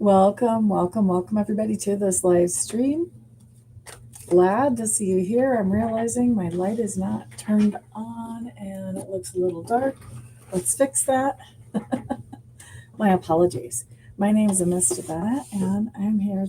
Welcome everybody to this live stream. Glad to see you here. I'm realizing my light is not turned on and it looks a little dark. Let's fix that. My apologies. My name is Amista and I'm here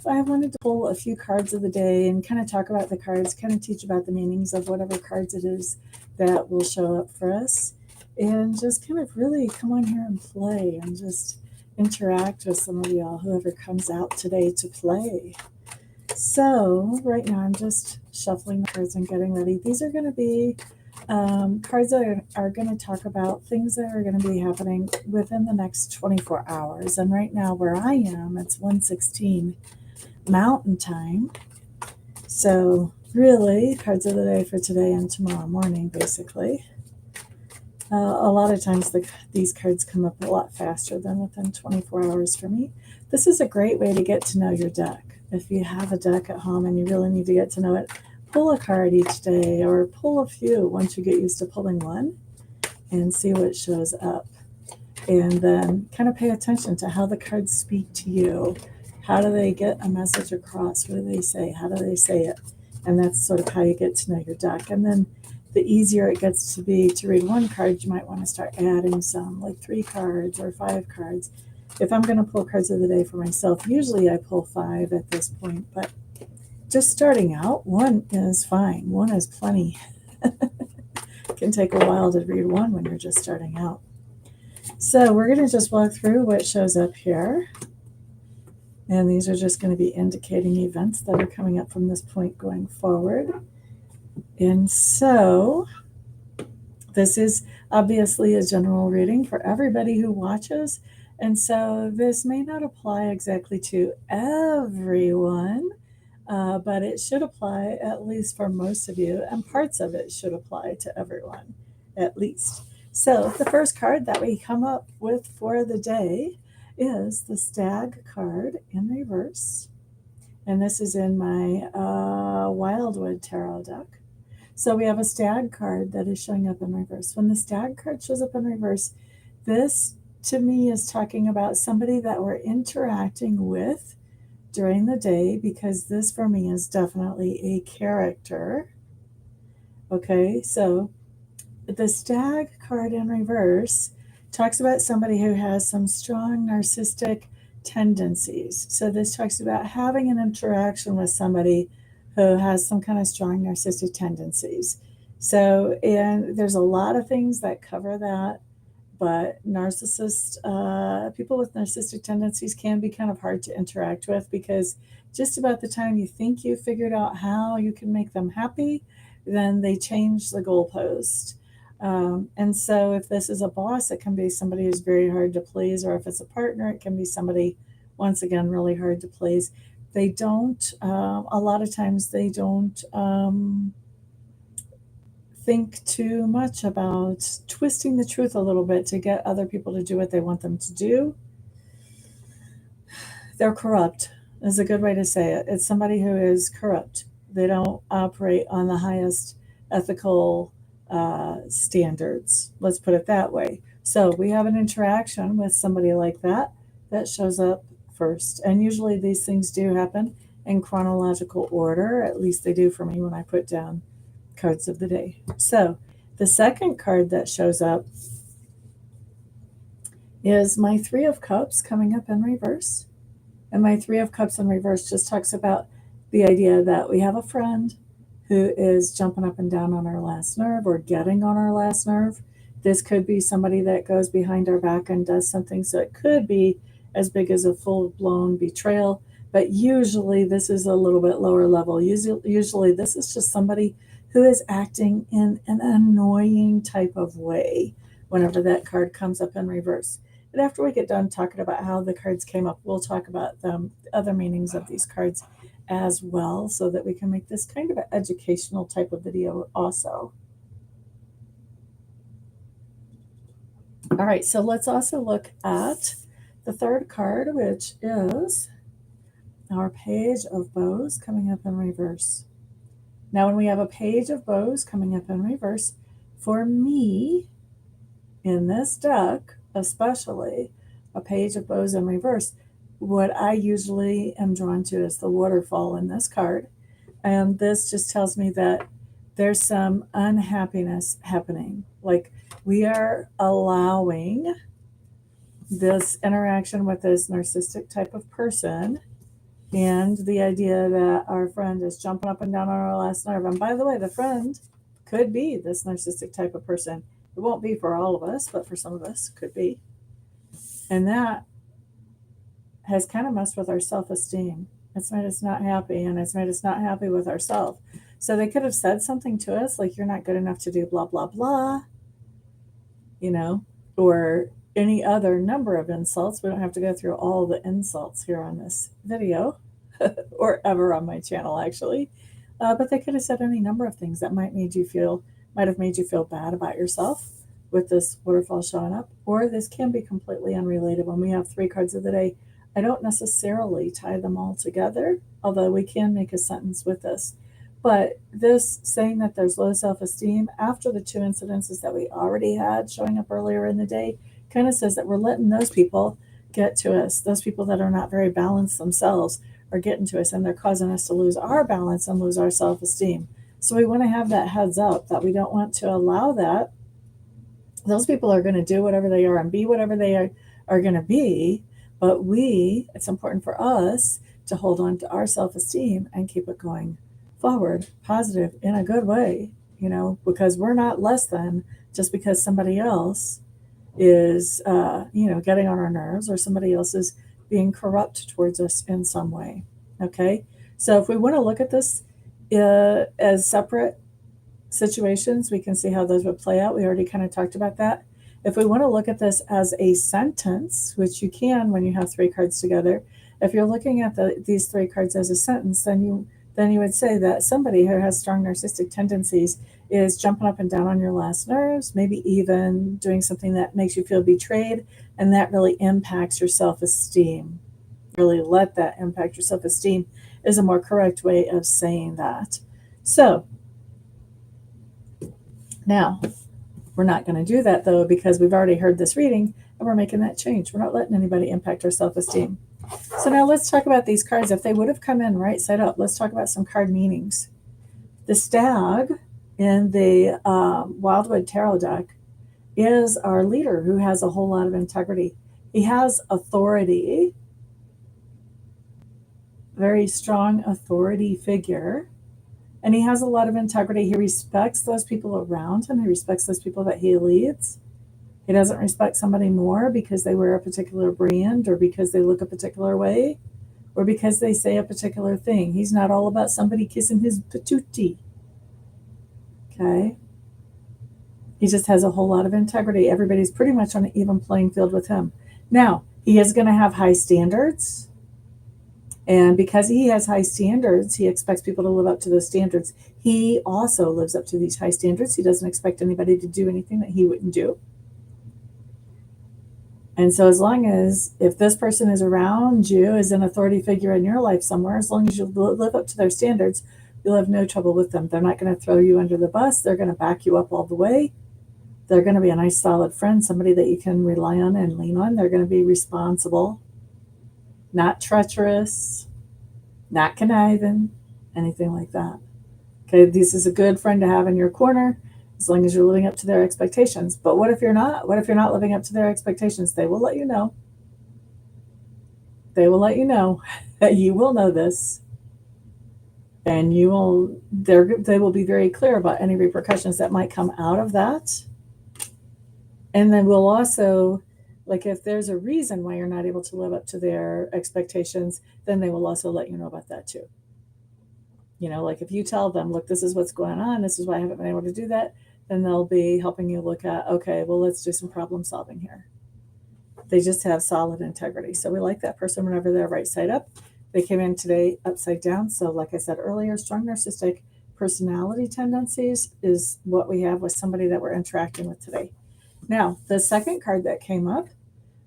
I wanted to pull a few cards of the day and kind of talk about the cards, kind of teach about the meanings of whatever cards it is that will show up for us, and just kind of really come on here and play and just interact with some of y'all, whoever comes out today to play. So right now I'm just shuffling the cards and getting ready. These are going to be cards that are going to talk about things that are going to be happening within the next 24 hours. And right now where I am, it's 1:16 Mountain Time. So really, cards of the day for today and tomorrow morning, basically. A lot of times these cards come up a lot faster than within 24 hours for me. This is a great way to get to know your deck. If you have a deck at home and you really need to get to know it, pull a card each day or pull a few once you get used to pulling one and see what shows up. And then kind of pay attention to how the cards speak to you. How do they get a message across? What do they say? How do they say it? And that's sort of how you get to know your deck. And then the easier it gets to be to read one card, you might want to start adding some, like 3 cards or 5 cards. If I'm going to pull cards of the day for myself, usually I pull 5 at this point, but just starting out, 1 is fine. 1 is plenty. It can take a while to read 1 when you're just starting out. So we're going to just walk through what shows up here. And these are just going to be indicating events that are coming up from this point going forward. And so this is obviously a general reading for everybody who watches. And so this may not apply exactly to everyone, but it should apply at least for most of you. And parts of it should apply to everyone, at least. So the first card that we come up with for the day is the Stag card in reverse. And this is in my Wildwood Tarot deck. So we have a Stag card that is showing up in reverse. When the Stag card shows up in reverse, this to me is talking about somebody that we're interacting with during the day, because this for me is definitely a character. Okay, so the Stag card in reverse talks about somebody who has some strong narcissistic tendencies. So this talks about having an interaction with somebody who has some kind of strong narcissistic tendencies. So, and there's a lot of things that cover that, but people with narcissistic tendencies can be kind of hard to interact with, because just about the time you think you figured out how you can make them happy, then they change the goalpost. And so if this is a boss, it can be somebody who's very hard to please, or if it's a partner, it can be somebody, once again, really hard to please. They don't, a lot of times they don't think too much about twisting the truth a little bit to get other people to do what they want them to do. They're corrupt, is a good way to say it. It's somebody who is corrupt. They don't operate on the highest ethical standards. Let's put it that way. So we have an interaction with somebody like that shows up first. And usually these things do happen in chronological order. At least they do for me when I put down cards of the day. So the second card that shows up is my 3 of Cups coming up in reverse. And my 3 of Cups in reverse just talks about the idea that we have a friend who is jumping up and down on our last nerve, or getting on our last nerve. This could be somebody that goes behind our back and does something. So it could be as big as a full-blown betrayal, but usually this is a little bit lower level. Usually this is just somebody who is acting in an annoying type of way whenever that card comes up in reverse. And after we get done talking about how the cards came up, we'll talk about the other meanings of these cards as well, so that we can make this kind of an educational type of video also. All right, so let's also look at the third card, which is our Page of Bows coming up in reverse. Now, when we have a Page of Bows coming up in reverse, for me, in this deck especially, a Page of Bows in reverse, what I usually am drawn to is the waterfall in this card. And this just tells me that there's some unhappiness happening. Like we are allowing this interaction with this narcissistic type of person and the idea that our friend is jumping up and down on our last nerve. And by the way, the friend could be this narcissistic type of person. It won't be for all of us, but for some of us, could be. And that has kind of messed with our self-esteem. It's made us not happy, and it's made us not happy with ourselves. So they could have said something to us like, you're not good enough to do blah, blah, blah, or any other number of insults. We don't have to go through all the insults here on this video or ever on my channel, actually. But they could have said any number of things that might have made you feel bad about yourself with this waterfall showing up. Or this can be completely unrelated. When we have 3 cards of the day, I don't necessarily tie them all together, although we can make a sentence with this. But this saying that there's low self-esteem after the 2 incidences that we already had showing up earlier in the day kind of says that we're letting those people get to us. Those people that are not very balanced themselves are getting to us, and they're causing us to lose our balance and lose our self-esteem. So we want to have that heads up that we don't want to allow that. Those people are going to do whatever they are and be whatever they are going to be. But it's important for us to hold on to our self-esteem and keep it going forward, positive, in a good way, because we're not less than just because somebody else is, getting on our nerves, or somebody else is being corrupt towards us in some way. Okay. So if we want to look at this as separate situations, we can see how those would play out. We already kind of talked about that. If we want to look at this as a sentence, which you can when you have 3 cards together, if you're looking at these 3 cards as a sentence, then you would say that somebody who has strong narcissistic tendencies is jumping up and down on your last nerves, maybe even doing something that makes you feel betrayed, and that really impacts your self-esteem. Really let that impact your self-esteem is a more correct way of saying that. So now, we're not going to do that, though, because we've already heard this reading, and we're making that change. We're not letting anybody impact our self-esteem. So now let's talk about these cards. If they would have come in right side up, let's talk about some card meanings. The stag in the Wildwood Tarot deck is our leader who has a whole lot of integrity. He has authority, very strong authority figure. And he has a lot of integrity. He respects those people around him. He respects those people that he leads. He doesn't respect somebody more because they wear a particular brand, or because they look a particular way, or because they say a particular thing. He's not all about somebody kissing his patootie. Okay? He just has a whole lot of integrity. Everybody's pretty much on an even playing field with him. Now, he is going to have high standards. And because he has high standards, he expects people to live up to those standards. He also lives up to these high standards. He doesn't expect anybody to do anything that he wouldn't do. And so as long as, if this person is around you, is an authority figure in your life somewhere, as long as you live up to their standards, you'll have no trouble with them. They're not going to throw you under the bus. They're going to back you up all the way. They're going to be a nice, solid friend, somebody that you can rely on and lean on. They're going to be responsible, not treacherous, not conniving, anything like that. Okay, this is a good friend to have in your corner as long as you're living up to their expectations. But what if you're not? What if you're not living up to their expectations? They will let you know. They will let you know that you will know this, and they will be very clear about any repercussions that might come out of that. And then we'll also, like, if there's a reason why you're not able to live up to their expectations, then they will also let you know about that too. Like if you tell them, look, this is what's going on, this is why I haven't been able to do that, then they'll be helping you look at, okay, well, let's do some problem solving here. They just have solid integrity. So we like that person whenever they're right side up. They came in today upside down. So like I said earlier, strong narcissistic personality tendencies is what we have with somebody that we're interacting with today. Now, the second card that came up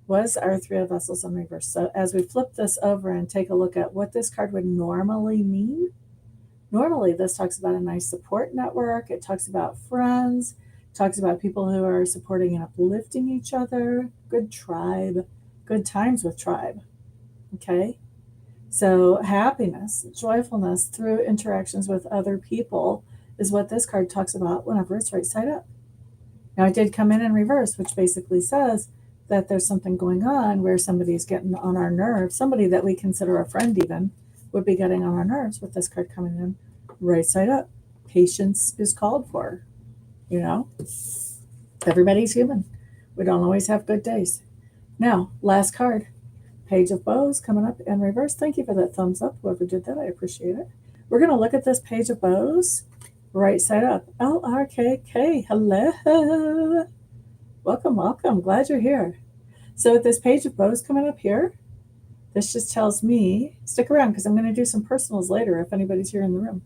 was our 3 of Vessels in reverse. So as we flip this over and take a look at what this card would normally mean, normally this talks about a nice support network. It talks about friends, talks about people who are supporting and uplifting each other, good tribe, good times with tribe. Okay. So happiness, joyfulness through interactions with other people is what this card talks about whenever it's right side up. Now it did come in reverse, which basically says that there's something going on where somebody's getting on our nerves. Somebody that we consider a friend even would be getting on our nerves with this card coming in right side up. Patience is called for. You know, everybody's human. We don't always have good days. Now, last card. Page of Bows coming up in reverse. Thank you for that thumbs up. Whoever did that, I appreciate it. We're going to look at this Page of Bows right side up. LRKK, hello. Welcome, welcome. Glad you're here. So with this Page of Bows coming up here, this just tells me, stick around because I'm going to do some personals later if anybody's here in the room.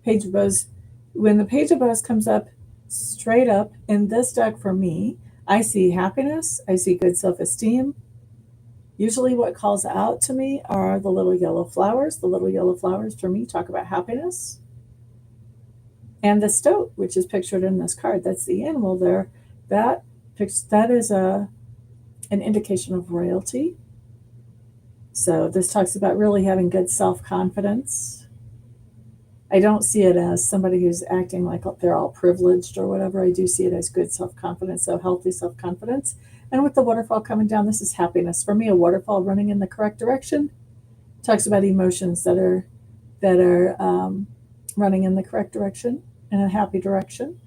Page of Bows, when the Page of Bows comes up straight up in this deck for me, I see happiness, I see good self-esteem. Usually what calls out to me are the little yellow flowers. The little yellow flowers for me talk about happiness. And the stoat, which is pictured in this card, that's the animal there. That is an indication of royalty. So this talks about really having good self-confidence. I don't see it as somebody who's acting like they're all privileged or whatever. I do see it as good self-confidence, so healthy self-confidence. And with the waterfall coming down, this is happiness. For me, a waterfall running in the correct direction talks about emotions that are running in the correct direction, in a happy direction,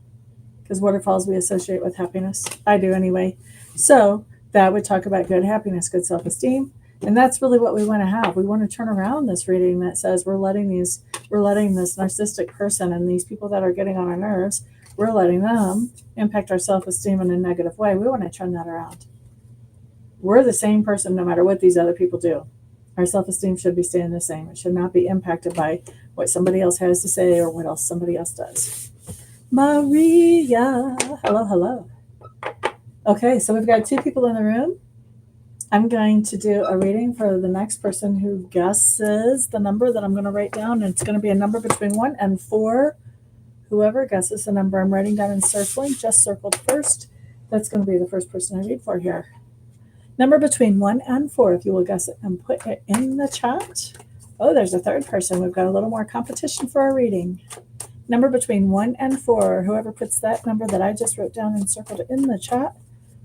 because waterfalls we associate with happiness. I do anyway. So that would talk about good happiness, good self-esteem. And that's really what we want to have. We want to turn around this reading that says we're letting this narcissistic person and these people that are getting on our nerves, we're letting them impact our self-esteem in a negative way. We want to turn that around. We're the same person no matter what these other people do. Our self-esteem should be staying the same. It should not be impacted by what somebody else has to say or what else somebody else does. Maria, hello, hello. Okay, so we've got 2 people in the room. I'm going to do a reading for the next person who guesses the number that I'm going to write down. And it's going to be a number between 1 and 4. Whoever guesses the number I'm writing down and circling, just circled first. That's going to be the first person I read for here. Number between 1 and 4, if you will guess it and put it in the chat. Oh, there's a third person. We've got a little more competition for our reading. Number between 1 and 4, whoever puts that number that I just wrote down and circled in the chat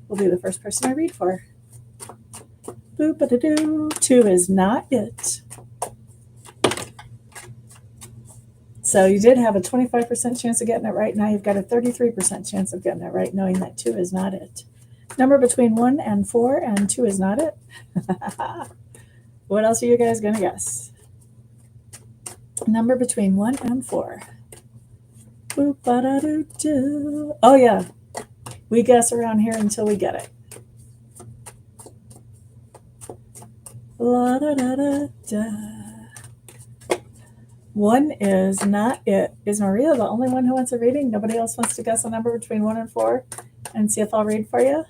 will be the first person I read for. Boop-a-da-doo. 2 is not it. So you did have a 25% chance of getting it right. Now you've got a 33% chance of getting it right, knowing that 2 is not it. Number between 1 and 4, and 2 is not it. What else are you guys going to guess? Number between 1 and 4. Boop-a-da-doo-doo. Oh, yeah. We guess around here until we get it. La da da da da. 1 is not it. Is Maria the only one who wants a reading? Nobody else wants to guess a number between 1 and 4 and see if I'll read for you?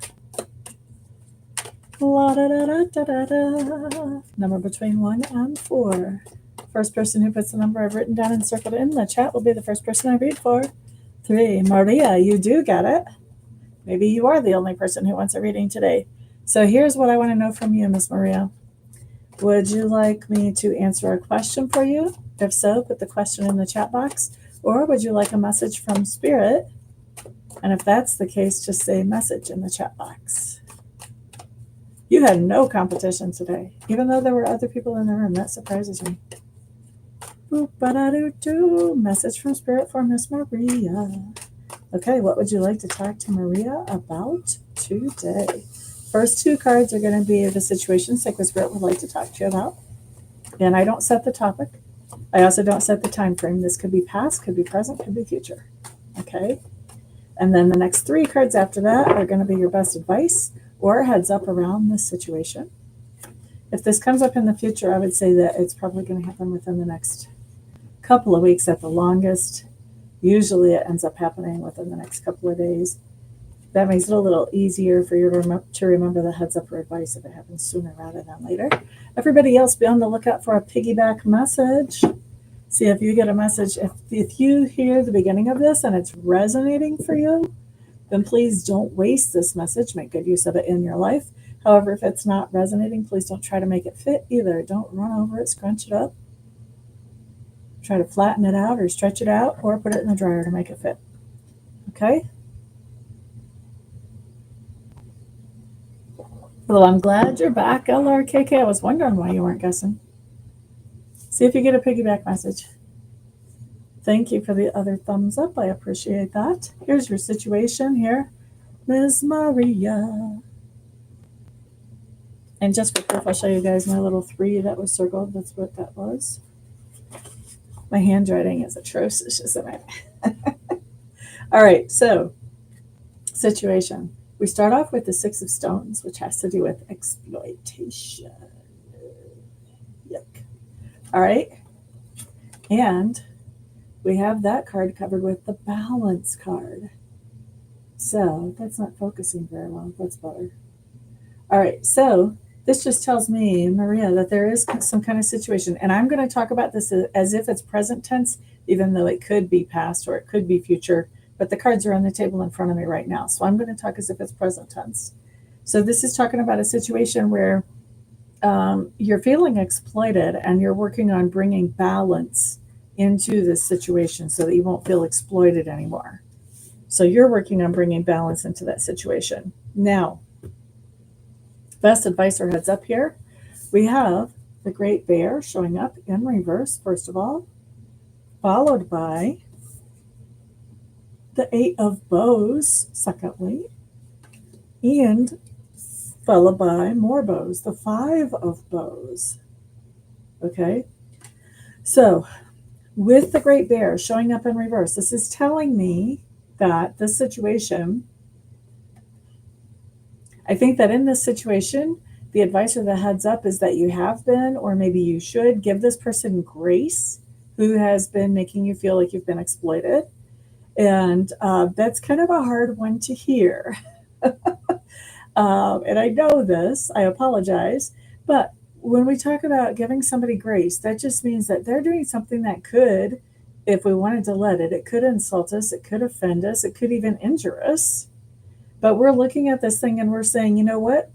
La da da da da da da. Number between 1 and 4. First person who puts the number I've written down and circled in the chat will be the first person I read for. 3. Maria, you do get it. Maybe you are the only person who wants a reading today. So here's what I want to know from you, Miss Maria. Would you like me to answer a question for you? If so, put the question in the chat box. Or would you like a message from Spirit? And if that's the case, just say message in the chat box. You had no competition today, even though there were other people in the room. That surprises me. Boop-a-da-doo-doo. Message from Spirit for Miss Maria. Okay, what would you like to talk to Maria about today? First 2 cards are going to be the situation Sacred Spirit would like to talk to you about. And I don't set the topic. I also don't set the time frame. This could be past, could be present, could be future. Okay? And then the next 3 cards after that are going to be your best advice or heads up around this situation. If this comes up in the future, I would say that it's probably going to happen within the next couple of weeks at the longest. Usually it ends up happening within the next couple of days. That makes it a little easier for you to remember the heads up or advice if it happens sooner rather than later. Everybody else, be on the lookout for a piggyback message. See if you get a message. If you hear the beginning of this and it's resonating for you, then please don't waste this message. Make good use of it in your life. However, if it's not resonating, please don't try to make it fit either. Don't run over it, scrunch it up. Try to flatten it out or stretch it out or put it in the dryer to make it fit. Okay? Well, I'm glad you're back, LRKK. I was wondering why you weren't guessing. See if you get a piggyback message. Thank you for the other thumbs up. I appreciate that. Here's your situation here, Ms. Maria. And just for proof, I'll show you guys my little 3 that was circled. That's what that was. My handwriting is atrocious, isn't it? All right, so situation. We start off with the 6 of Stones, which has to do with exploitation. Yuck. All right. And we have that card covered with the Balance card. So that's not focusing very well. That's better. All right, so this just tells me, Maria, that there is some kind of situation. And I'm going to talk about this as if it's present tense, even though it could be past or it could be future. But the cards are on the table in front of me right now. So I'm going to talk as if it's present tense. So this is talking about a situation where you're feeling exploited and you're working on bringing balance into this situation so that you won't feel exploited anymore. So you're working on bringing balance into that situation. Now, best advice or heads up here, we have the Great Bear showing up in reverse, first of all, followed by the 8 of Bows, secondly, and followed by more bows, the 5 of Bows. Okay, so with the Great Bear showing up in reverse, this is telling me that this situation, I think that in this situation, the advice or the heads up is that you have been, or maybe you should, give this person grace who has been making you feel like you've been exploited. And that's kind of a hard one to hear. And I know this, I apologize, but when we talk about giving somebody grace, that just means that they're doing something that could, if we wanted to let it, it could insult us, it could offend us, it could even injure us. But we're looking at this thing and we're saying, you know what?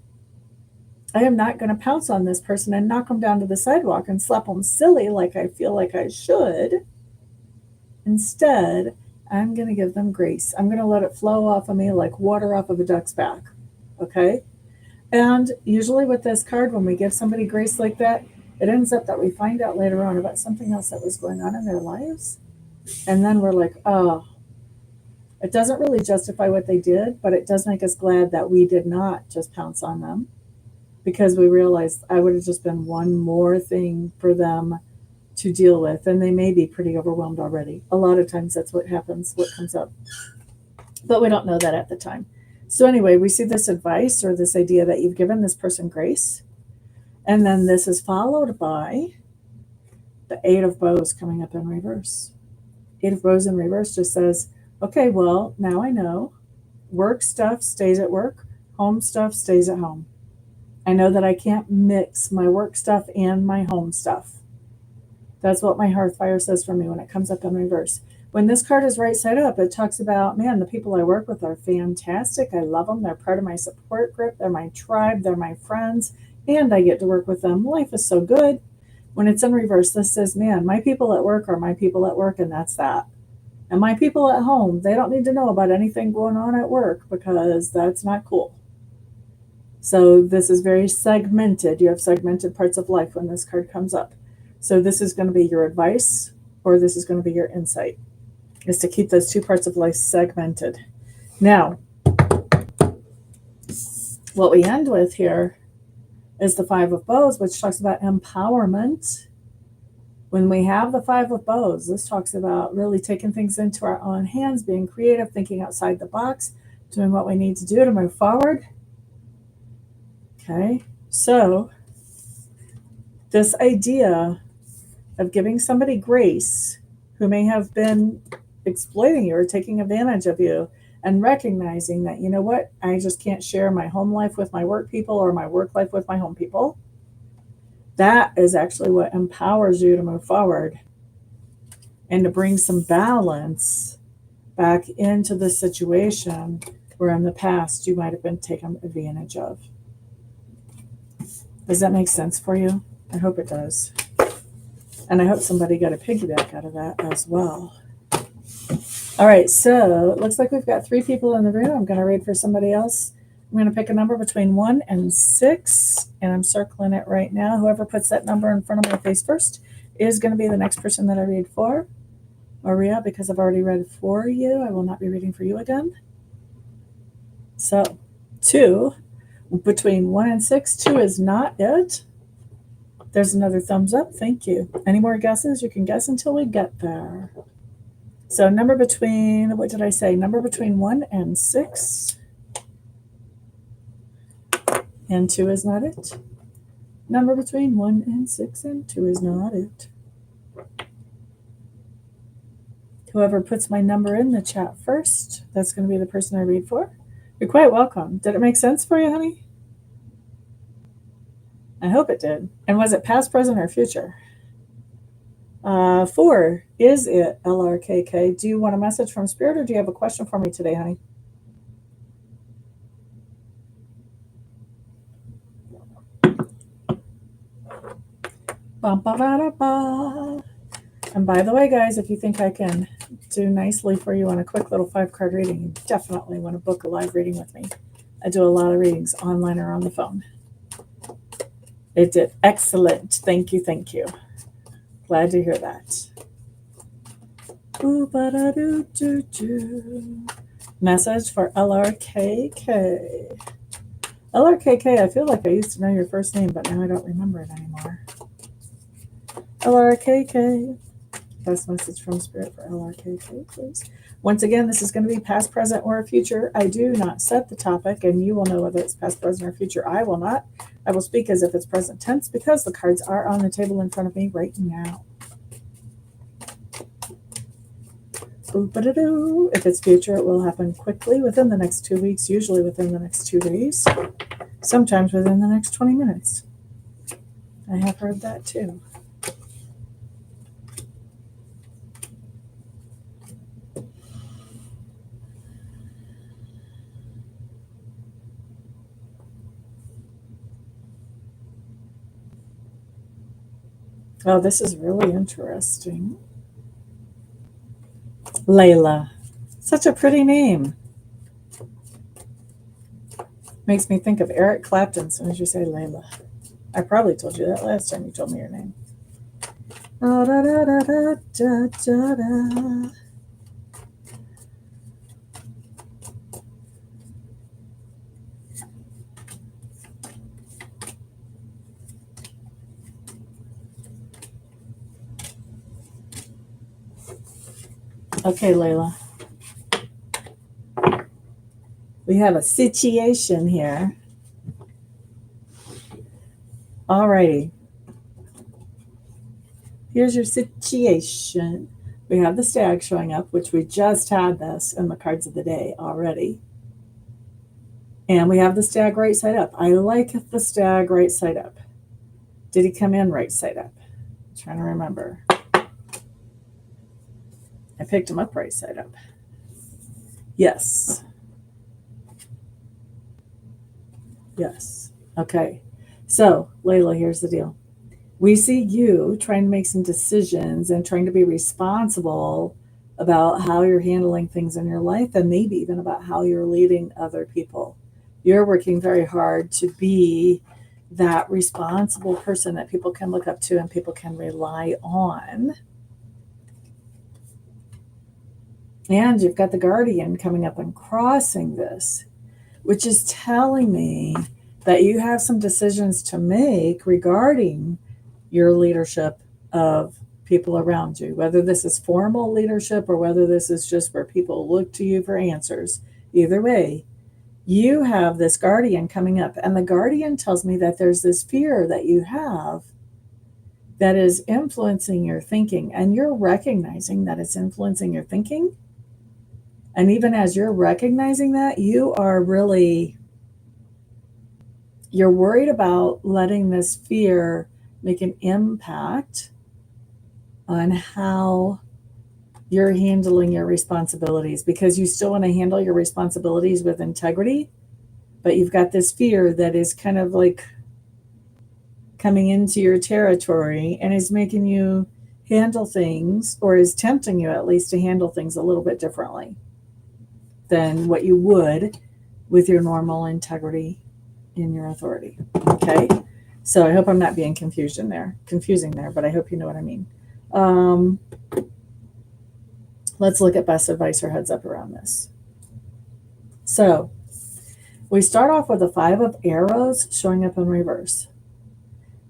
I am not going to pounce on this person and knock them down to the sidewalk and slap them silly like I feel like I should. Instead, I'm going to give them grace. I'm going to let it flow off of me like water off of a duck's back. Okay? And usually with this card, when we give somebody grace like that, it ends up that we find out later on about something else that was going on in their lives. And then we're like, oh, it doesn't really justify what they did, but it does make us glad that we did not just pounce on them, because we realized I would have just been one more thing for them to deal with, and they may be pretty overwhelmed already. A lot of times that's what happens, what comes up. But we don't know that at the time. So anyway, we see this advice or this idea that you've given this person grace, and then this is followed by the 8 of Bows coming up in reverse. 8 of Bows in reverse just says, okay, well, now I know work stuff stays at work, home stuff stays at home. I know that I can't mix my work stuff and my home stuff. That's what my hearth fire says for me when it comes up in reverse. When this card is right side up, it talks about, man, the people I work with are fantastic. I love them. They're part of my support group. They're my tribe. They're my friends. And I get to work with them. Life is so good. When it's in reverse, this says, man, my people at work are my people at work, and that's that. And my people at home, they don't need to know about anything going on at work because that's not cool. So this is very segmented. You have segmented parts of life when this card comes up. So this is going to be your advice, or this is going to be your insight, is to keep those 2 parts of life segmented. Now, what we end with here is the 5 of Bows, which talks about empowerment. When we have the 5 of Bows, this talks about really taking things into our own hands, being creative, thinking outside the box, doing what we need to do to move forward. Okay, so this idea of giving somebody grace who may have been exploiting you or taking advantage of you, and recognizing that, you know what, I just can't share my home life with my work people or my work life with my home people. That is actually what empowers you to move forward and to bring some balance back into the situation where in the past you might have been taken advantage of. Does that make sense for you? I hope it does. And I hope somebody got a piggyback out of that as well. All right, so it looks like we've got 3 people in the room. I'm going to read for somebody else. I'm going to pick a number between 1 and 6, and I'm circling it right now. Whoever puts that number in front of my face first is going to be the next person that I read for. Maria, because I've already read for you, I will not be reading for you again. So 2, between 1 and 6, 2 is not it. There's another thumbs up. Thank you. Any more guesses? You can guess until we get there. So number between, what did I say? Number between 1 and 6. And 2 is not it. Number between 1 and 6 and 2 is not it. Whoever puts my number in the chat first, that's going to be the person I read for. You're quite welcome. Did it make sense for you, honey? I hope it did. And was it past, present, or future? 4, is it LRKK? Do you want a message from Spirit, or do you have a question for me today, honey? Ba-ba-ba-da-ba. And by the way, guys, if you think I can do nicely for you on a quick little 5-card reading, you definitely want to book a live reading with me. I do a lot of readings online or on the phone. It did excellent. Thank you. Thank you. Glad to hear that. Message for LRKK. LRKK, I feel like I used to know your first name, but now I don't remember it anymore. LRKK. Best message from Spirit for LRKK, please. Once again, this is going to be past, present, or future. I do not set the topic, and you will know whether it's past, present, or future. I will not. I will speak as if it's present tense because the cards are on the table in front of me right now. If it's future, it will happen quickly within the next 2 weeks, usually within the next 2 days, sometimes within the next 20 minutes. I have heard that too. Oh, this is really interesting. Layla. Such a pretty name. Makes me think of Eric Clapton as soon as you say Layla. I probably told you that last time you told me your name. Da, da, da, da, da, da, da. Okay, Layla. We have a situation here. Alrighty. Here's your situation. We have the stag showing up, which we just had this in the cards of the day already. And we have the stag right side up. I like the stag right side up. Did he come in right side up? I'm trying to remember. I picked him up right side up. Yes. Yes. Okay. So, Layla, here's the deal. We see you trying to make some decisions and trying to be responsible about how you're handling things in your life and maybe even about how you're leading other people. You're working very hard to be that responsible person that people can look up to and people can rely on. And you've got the guardian coming up and crossing this, which is telling me that you have some decisions to make regarding your leadership of people around you, whether this is formal leadership or whether this is just where people look to you for answers. Either way, you have this guardian coming up, and the guardian tells me that there's this fear that you have that is influencing your thinking, and you're recognizing that it's influencing your thinking. And even as you're recognizing that, you're worried about letting this fear make an impact on how you're handling your responsibilities, because you still want to handle your responsibilities with integrity, but you've got this fear that is kind of like coming into your territory and is making you handle things, or is tempting you at least to handle things a little bit differently than what you would with your normal integrity in your authority. Okay? So I hope I'm not being confusing there, but I hope you know what I mean. Let's look at best advice or heads up around this. So we start off with the 5 of arrows showing up in reverse.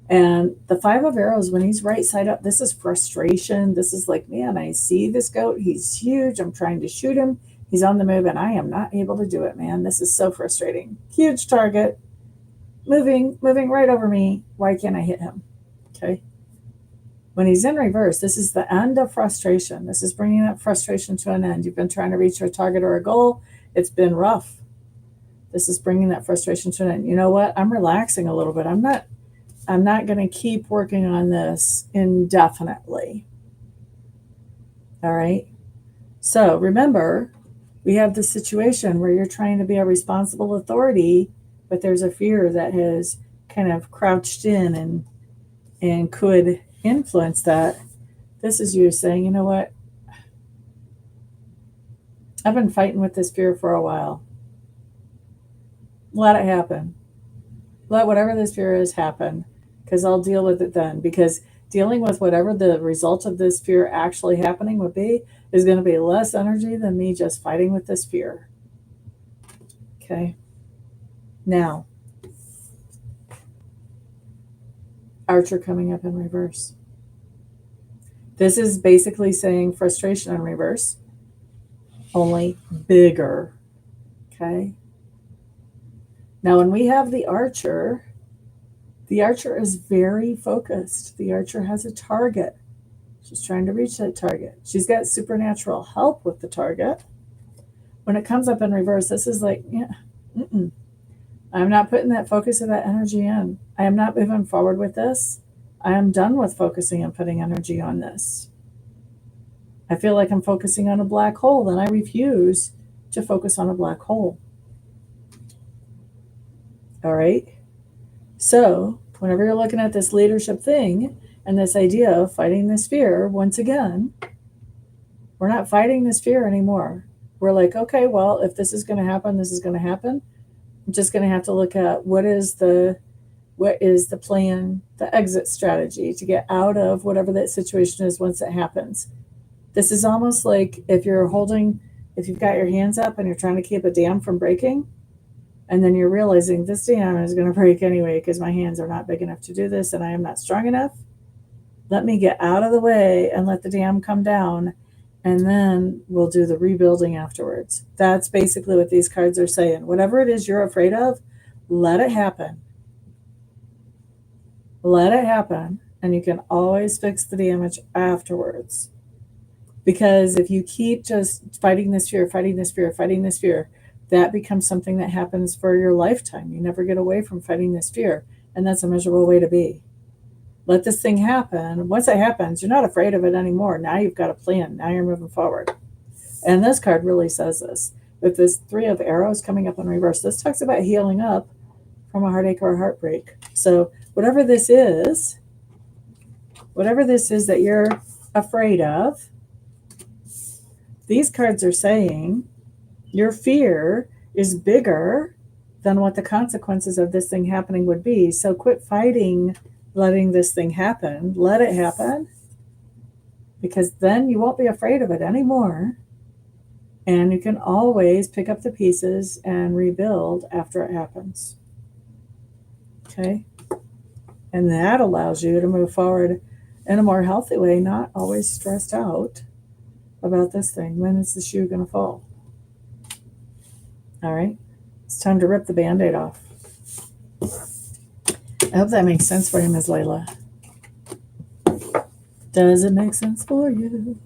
And the 5 of arrows, when he's right side up, this is frustration. This is like, man, I see this goat. He's huge. I'm trying to shoot him. He's on the move and I am not able to do it, man. This is so frustrating. Huge target, moving right over me. Why can't I hit him? Okay. When he's in reverse, this is the end of frustration. This is bringing that frustration to an end. You've been trying to reach a target or a goal. It's been rough. This is bringing that frustration to an end. You know what? I'm relaxing a little bit. I'm not going to keep working on this indefinitely. All right. So remember, we have the situation where you're trying to be a responsible authority, but there's a fear that has kind of crouched in and could influence that. This is you saying, you know what? I've been fighting with this fear for a while. Let it happen. Let whatever this fear is happen, because I'll deal with it then. Because dealing with whatever the result of this fear actually happening would be is going to be less energy than me just fighting with this fear. Okay. Now, Archer coming up in reverse. This is basically saying frustration in reverse, only bigger. Okay. Now, when we have the Archer is very focused. The Archer has a target. She's trying to reach that target. She's got supernatural help with the target. When it comes up in reverse, this is like, yeah, I'm not putting that focus of that energy in. I am not moving forward with this. I am done with focusing and putting energy on this. I feel like I'm focusing on a black hole, and I refuse to focus on a black hole. All right? So, whenever you're looking at this leadership thing and this idea of fighting this fear, once again, we're not fighting this fear anymore. We're like, okay, well, if this is going to happen, this is going to happen. I'm just going to have to look at what is the plan, the exit strategy to get out of whatever that situation is once it happens. This is almost like if you've got your hands up and you're trying to keep a dam from breaking, and then you're realizing this dam is going to break anyway because my hands are not big enough to do this and I am not strong enough. Let me get out of the way and let the dam come down, and then we'll do the rebuilding afterwards. That's basically what these cards are saying. Whatever it is you're afraid of, let it happen. Let it happen, and you can always fix the damage afterwards. Because if you keep just fighting this fear, that becomes something that happens for your lifetime. You never get away from fighting this fear, and that's a miserable way to be. Let this thing happen. Once it happens, you're not afraid of it anymore. Now you've got a plan. Now you're moving forward. And this card really says this. With this 3 of arrows coming up in reverse, this talks about healing up from a heartache or a heartbreak. So whatever this is that you're afraid of, these cards are saying your fear is bigger than what the consequences of this thing happening would be. So quit fighting letting this thing happen. Let it happen, because then you won't be afraid of it anymore. And you can always pick up the pieces and rebuild after it happens. Okay? And that allows you to move forward in a more healthy way, not always stressed out about this thing. When is the shoe going to fall? All right? It's time to rip the Band-Aid off. I hope that makes sense for you, Ms. Layla. Does it make sense for you?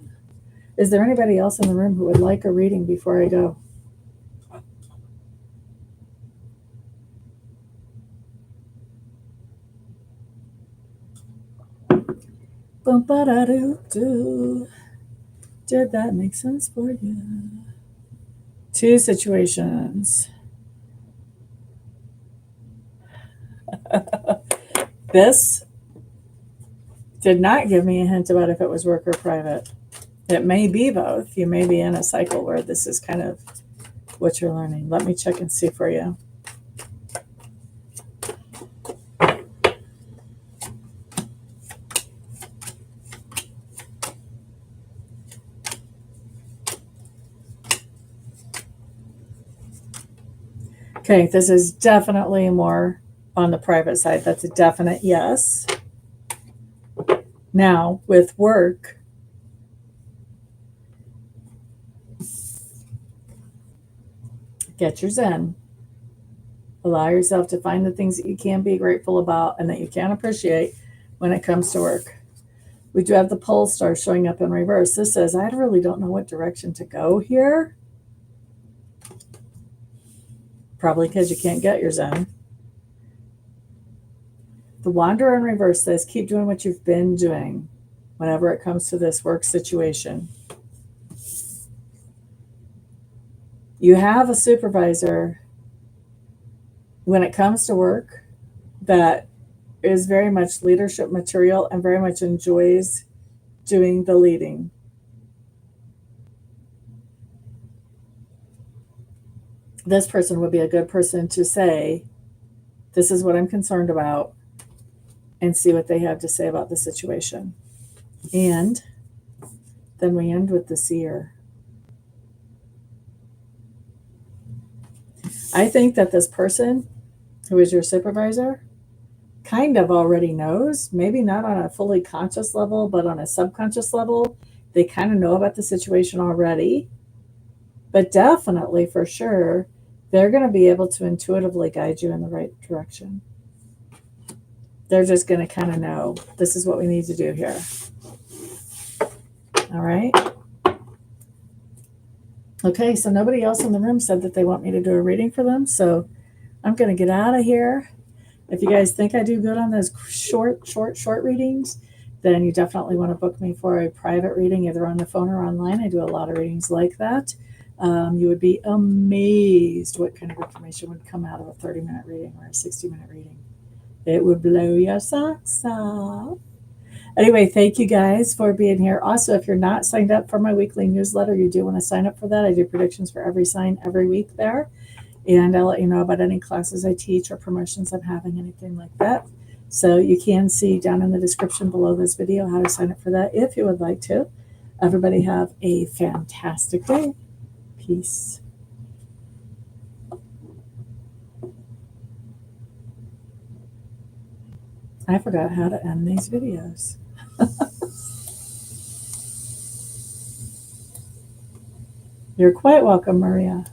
Is there anybody else in the room who would like a reading before I go? Bum-ba-da-doo-doo. Did that make sense for you? 2 situations. This did not give me a hint about if it was work or private. It may be both. You may be in a cycle where this is kind of what you're learning. Let me check and see for you. Okay, this is definitely more on the private side. That's a definite yes. Now, with work, get your zen. Allow yourself to find the things that you can be grateful about and that you can appreciate when it comes to work. We do have the pole star showing up in reverse. This says, I really don't know what direction to go here. Probably because you can't get your zen. The wanderer in reverse says, keep doing what you've been doing whenever it comes to this work situation. You have a supervisor when it comes to work that is very much leadership material and very much enjoys doing the leading. This person would be a good person to say, this is what I'm concerned about, and see what they have to say about the situation. And then we end with the seer. I think that this person who is your supervisor kind of already knows, maybe not on a fully conscious level, but on a subconscious level, they kind of know about the situation already. But definitely, for sure, they're going to be able to intuitively guide you in the right direction. They're just going to kind of know, this is what we need to do here. All right. Okay, so nobody else in the room said that they want me to do a reading for them, so I'm going to get out of here. If you guys think I do good on those short readings, then you definitely want to book me for a private reading, either on the phone or online. I do a lot of readings like that. You would be amazed what kind of information would come out of a 30-minute reading or a 60-minute reading. It would blow your socks off. Anyway, thank you guys for being here. Also, if you're not signed up for my weekly newsletter, you do want to sign up for that. I do predictions for every sign every week there. And I'll let you know about any classes I teach or promotions I'm having, anything like that. So you can see down in the description below this video how to sign up for that if you would like to. Everybody have a fantastic day. Peace. I forgot how to end these videos. You're quite welcome, Maria.